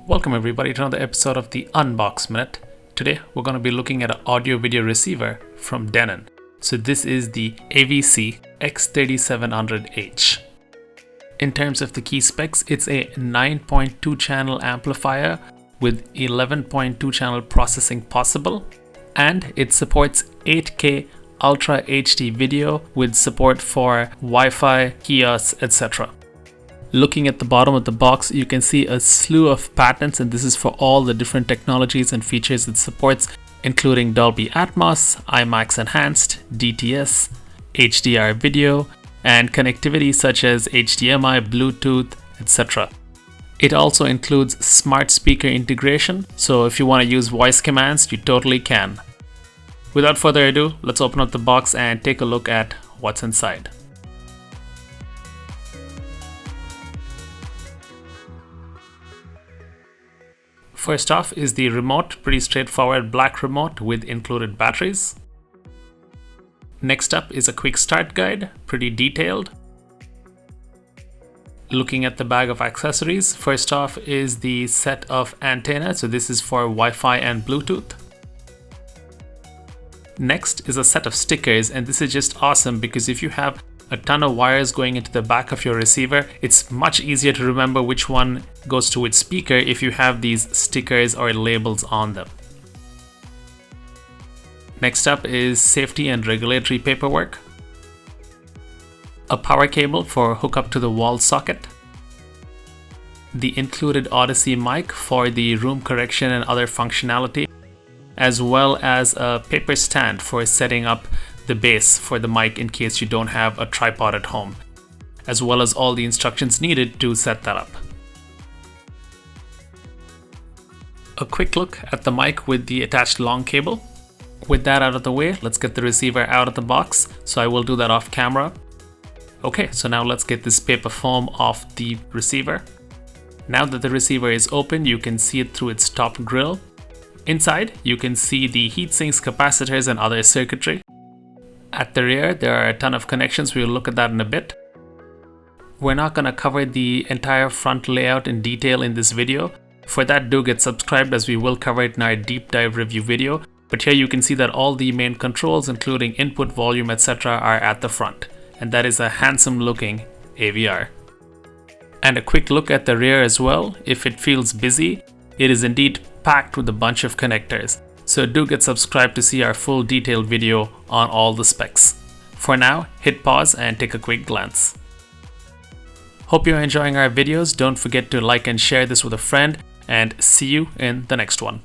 Welcome everybody to another episode of the Unbox Minute. Today we're going to be looking at an audio video receiver from Denon. So this is the AVC X3700H. In terms of the key specs, it's a 9.2 channel amplifier with 11.2 channel processing possible, and it supports 8K Ultra HD video with support for Wi-Fi, kiosks, etc. Looking at the bottom of the box, you can see a slew of patents, and this is for all the different technologies and features it supports, including Dolby Atmos, IMAX Enhanced, DTS, HDR video, and connectivity such as HDMI, Bluetooth, etc. It also includes smart speaker integration, so if you want to use voice commands, you totally can. Without further ado, let's open up the box and take a look at what's inside. First off is the remote, pretty straightforward black remote with included batteries. Next up is a quick start guide, pretty detailed. Looking at the bag of accessories, first off is the set of antennas, so this is for Wi-Fi and Bluetooth. Next is a set of stickers, and this is just awesome because if you have a ton of wires going into the back of your receiver, it's much easier to remember which one goes to which speaker if you have these stickers or labels on them. Next up is safety and regulatory paperwork, a power cable for hookup to the wall socket, the included Odyssey mic for the room correction and other functionality, as well as a paper stand for setting up the base for the mic in case you don't have a tripod at home, as well as all the instructions needed to set that up. A quick look at the mic with the attached long cable. With that out of the way, let's get the receiver out of the box, so I will do that off camera. Okay, so now let's get this paper foam off the receiver. Now that the receiver is open, you can see it through its top grille. Inside, you can see the heat sinks, capacitors, and other circuitry. At the rear, there are a ton of connections. We'll look at that in a bit. We're not going to cover the entire front layout in detail in this video. For that, do get subscribed as we will cover it in our deep dive review video. But here you can see that all the main controls, including input, volume, etc., are at the front. And that is a handsome looking AVR. And a quick look at the rear as well. If it feels busy, it is indeed packed with a bunch of connectors. So do get subscribed to see our full detailed video on all the specs. For now, hit pause and take a quick glance. Hope you're enjoying our videos. Don't forget to like and share this with a friend, and see you in the next one.